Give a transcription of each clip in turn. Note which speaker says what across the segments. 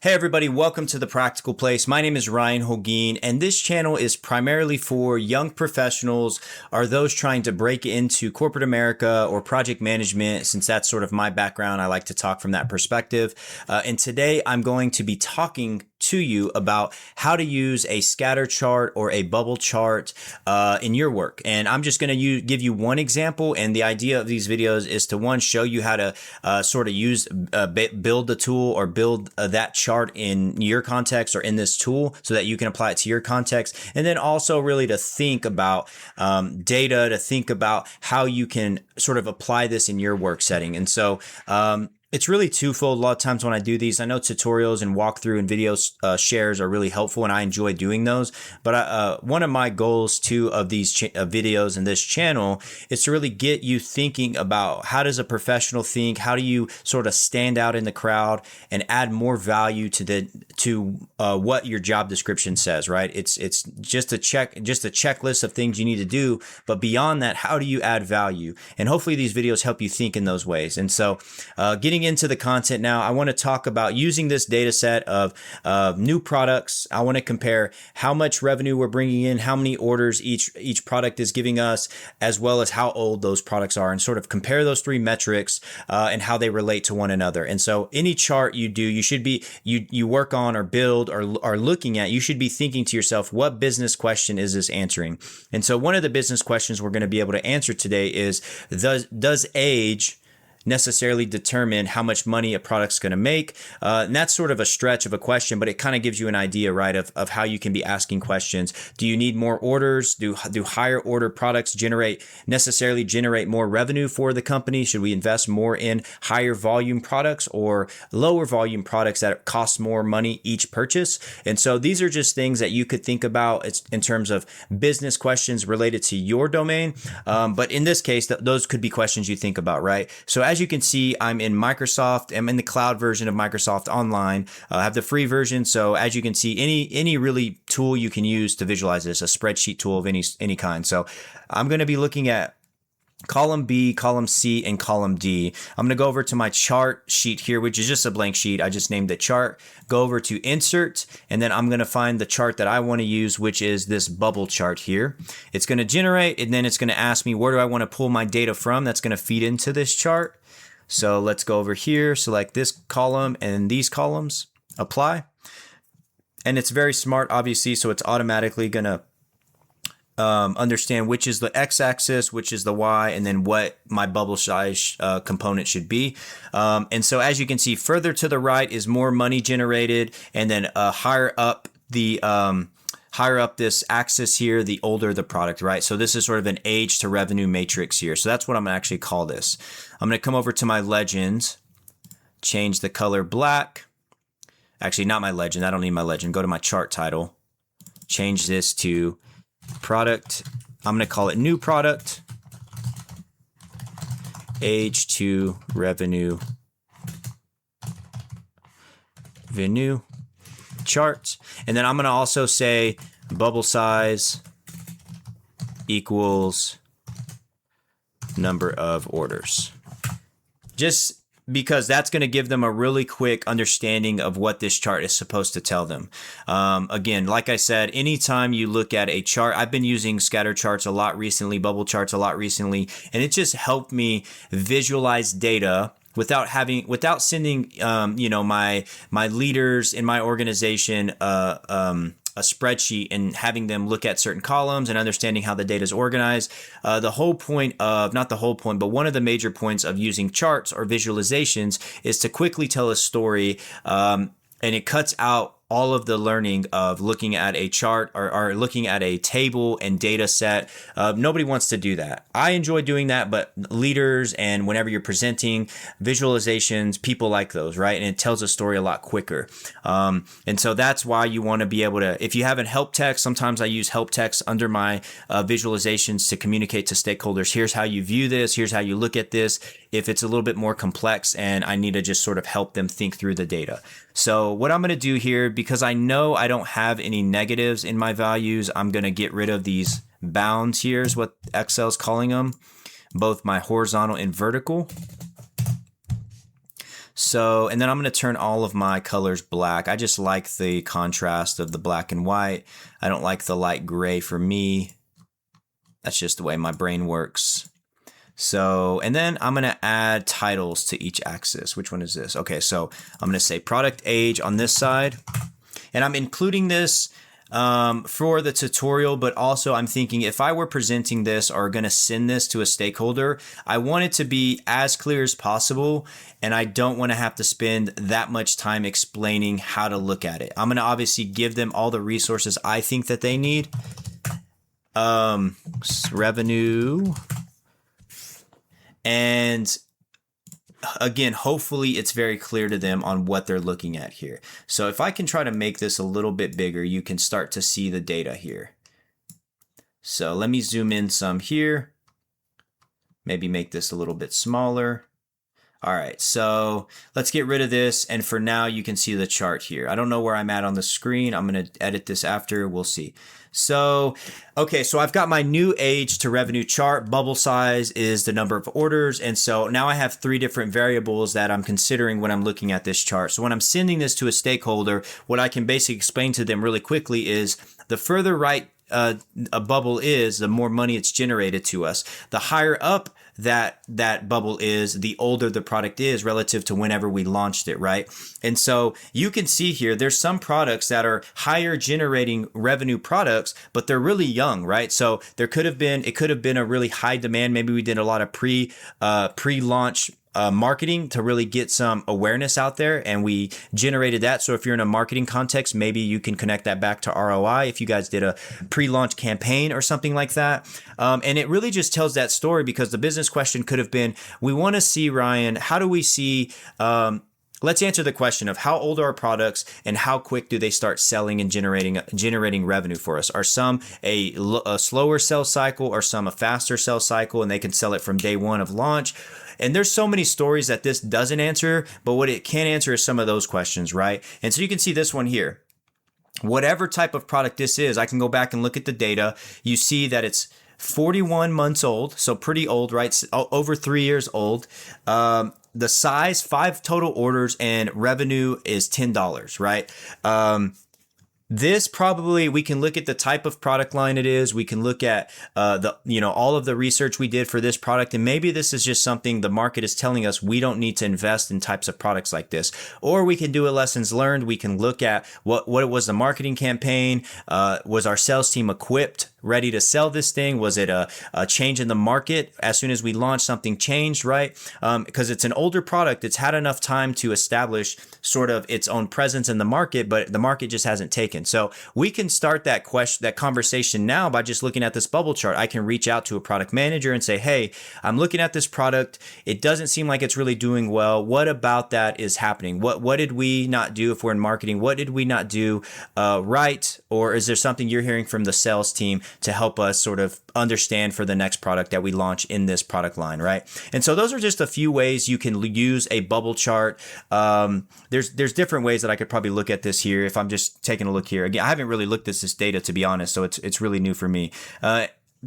Speaker 1: Hey everybody, welcome to The Practical Place. My name is Ryan Holguin, and this channel is primarily for young professionals or those trying to break into corporate America or project management. Since that's sort of my background, I like to talk from that perspective. And today I'm going to be talking to you about how to use a scatter chart or a bubble chart in your work. And I'm just going to give you one example. And the idea of these videos is to, one, show you how to sort of build the tool or build that chart in your context or in this tool so that you can apply it to your context. And then also really to think about data, to think about how you can sort of apply this in your work setting. And so, it's really twofold. A lot of times when I do these, I know tutorials and walkthrough and video shares are really helpful, and I enjoy doing those. But one of my goals too of these videos and this channel is to really get you thinking about how does a professional think? How do you sort of stand out in the crowd and add more value to what your job description says? Right? It's just a checklist of things you need to do. But beyond that, how do you add value? And hopefully these videos help you think in those ways. And so, getting into the content now, I want to talk about using this data set of new products. I want to compare how much revenue we're bringing in, how many orders each product is giving us, as well as how old those products are, and sort of compare those three metrics and how they relate to one another. And so any chart you do, you should be, you work on or build or are looking at, you should be thinking to yourself, what business question is this answering? And so one of the business questions we're going to be able to answer today is, does age necessarily determine how much money a product's going to make? And that's sort of a stretch of a question, but it kind of gives you an idea, right, of how you can be asking questions. Do you need more orders? Do higher order products necessarily generate more revenue for the company? Should we invest more in higher volume products or lower volume products that cost more money each purchase? And so these are just things that you could think about in terms of business questions related to your domain. But in this case, those could be questions you think about, right? So as you can see, I'm in Microsoft. I'm in the cloud version of Microsoft Online. I have the free version. So as you can see, any really tool you can use to visualize this, a spreadsheet tool of any kind. So I'm going to be looking at column B, column C, and column D. I'm going to go over to my chart sheet here, which is just a blank sheet. I just named it chart. Go over to insert, and then I'm going to find the chart that I want to use, which is this bubble chart here. It's going to generate, and then it's going to ask me, where do I want to pull my data from? That's going to feed into this chart. So let's go over here, select this column and these columns, apply. And it's very smart, obviously, so it's automatically going to understand which is the x-axis, which is the y, and then what my bubble size component should be. And so as you can see, further to the right is more money generated, and then higher up this axis here, the older the product, right? So this is sort of an age to revenue matrix here. So that's what I'm gonna actually call this. I'm gonna come over to my legend, change the color black. Actually, not my legend, I don't need my legend. Go to my chart title, change this to product. I'm gonna call it new product, age to revenue chart. And then I'm going to also say bubble size equals number of orders. Just because that's going to give them a really quick understanding of what this chart is supposed to tell them. Again, like I said, anytime you look at a chart, I've been using scatter charts a lot recently, bubble charts a lot recently, and it just helped me visualize data without sending my leaders in my organization a spreadsheet and having them look at certain columns and understanding how the data is organized. Not the whole point, but one of the major points of using charts or visualizations is to quickly tell a story, and it cuts out all of the learning of looking at a chart or looking at a table and data set. Nobody wants to do that. I enjoy doing that, but leaders and whenever you're presenting visualizations, people like those, right? And it tells a story a lot quicker. And so that's why you want to be able to, if you have a help text, sometimes I use help text under my visualizations to communicate to stakeholders. Here's how you view this. Here's how you look at this. If it's a little bit more complex and I need to just sort of help them think through the data. So what I'm going to do here, because I know I don't have any negatives in my values, I'm going to get rid of these bounds here is what Excel's calling them, both my horizontal and vertical. So, and then I'm going to turn all of my colors black. I just like the contrast of the black and white. I don't like the light gray for me. That's just the way my brain works. So, and then I'm going to add titles to each axis. Which one is this? Okay, so I'm going to say product age on this side. And I'm including this for the tutorial, but also I'm thinking if I were presenting this or going to send this to a stakeholder, I want it to be as clear as possible. And I don't want to have to spend that much time explaining how to look at it. I'm going to obviously give them all the resources I think that they need. Revenue. And again, hopefully it's very clear to them on what they're looking at here. So if I can try to make this a little bit bigger, you can start to see the data here. So let me zoom in some here. Maybe make this a little bit smaller. All right, so let's get rid of this. And for now, you can see the chart here. I don't know where I'm at on the screen. I'm going to edit this after. We'll see. So, okay, so I've got my new age to revenue chart. Bubble size is the number of orders. And so now I have 3 different variables that I'm considering when I'm looking at this chart. So when I'm sending this to a stakeholder, what I can basically explain to them really quickly is the further right a bubble is, the more money it's generated to us. The higher up that bubble is, the older the product is relative to whenever we launched it, right? And so you can see here, there's some products that are higher generating revenue products, but they're really young, right? So it could have been a really high demand. Maybe we did a lot of pre-launch marketing to really get some awareness out there, and we generated that. So if you're in a marketing context, maybe you can connect that back to ROI if you guys did a pre-launch campaign or something like that. And it really just tells that story, because the business question could have been, we want to see, Ryan, how do we see let's answer the question of how old are our products and how quick do they start selling and generating revenue for us? Are some a slower sales cycle, or some a faster sales cycle, and they can sell it from day one of launch? And there's so many stories that this doesn't answer, but what it can answer is some of those questions, right? And so you can see this one here. Whatever type of product this is, I can go back and look at the data. You see that it's 41 months old, so pretty old, right? Over 3 years old. The size, 5 total orders, and revenue is $10, right? This probably, we can look at the type of product line it is. We can look at all of the research we did for this product, and maybe this is just something the market is telling us we don't need to invest in types of products like this. Or we can do a lessons learned. We can look at what was the marketing campaign. Was our sales team equipped, ready to sell this thing? Was it a change in the market? As soon as we launched, something changed, right? Because it's an older product. It's had enough time to establish sort of its own presence in the market, but the market just hasn't taken. So we can start that conversation now by just looking at this bubble chart. I can reach out to a product manager and say, hey, I'm looking at this product. It doesn't seem like it's really doing well. What about that is happening? What did we not do if we're in marketing? What did we not do right? Or is there something you're hearing from the sales team to help us sort of understand for the next product that we launch in this product line, right? And so those are just a few ways you can use a bubble chart. There's different ways that I could probably look at this here. If I'm just taking a look here again, I haven't really looked at this data, to be honest, so it's really new for me.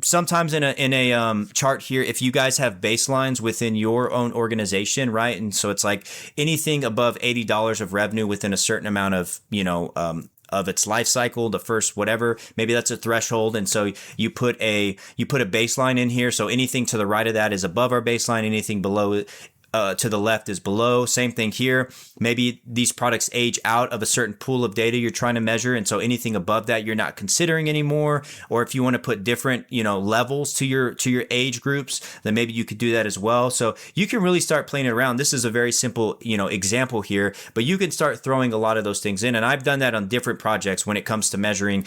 Speaker 1: Sometimes in a chart here, if you guys have baselines within your own organization, right? And so it's like anything above $80 of revenue within a certain amount of, of its life cycle, the first whatever, maybe that's a threshold. And so you put a baseline in here. So anything to the right of that is above our baseline. Anything below it, to the left is below. Same thing here. Maybe these products age out of a certain pool of data you're trying to measure. And so anything above that you're not considering anymore. Or if you want to put different, levels to your age groups, then maybe you could do that as well. So you can really start playing around. This is a very simple, example here, but you can start throwing a lot of those things in. And I've done that on different projects when it comes to measuring,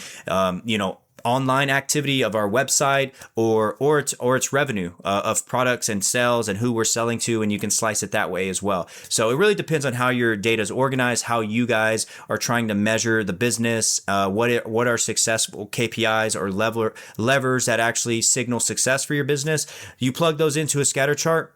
Speaker 1: online activity of our website or its revenue of products and sales and who we're selling to, and you can slice it that way as well. So it really depends on how your data is organized, how you guys are trying to measure the business, what are successful KPIs or levers that actually signal success for your business. You plug those into a scatter chart,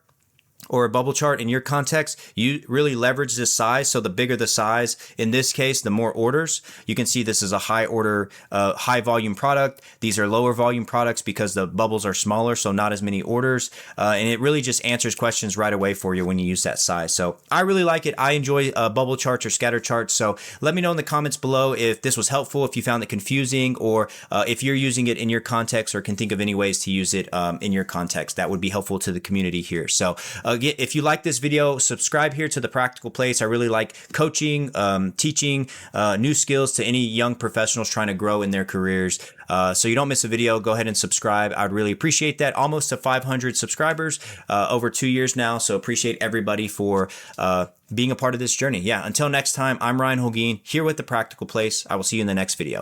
Speaker 1: or a bubble chart in your context, you really leverage this size. So the bigger the size, in this case, the more orders. You can see this is a high order, high volume product. These are lower volume products because the bubbles are smaller, so not as many orders. And it really just answers questions right away for you when you use that size. So I really like it. I enjoy bubble charts or scatter charts. So let me know in the comments below if this was helpful, if you found it confusing, or if you're using it in your context or can think of any ways to use it in your context. That would be helpful to the community here. So if you like this video, subscribe here to The Practical Place. I really like coaching, teaching new skills to any young professionals trying to grow in their careers. So you don't miss a video, go ahead and subscribe. I'd really appreciate that. Almost to 500 subscribers over 2 years now. So appreciate everybody for being a part of this journey. Yeah, until next time, I'm Ryan Holguin here with The Practical Place. I will see you in the next video.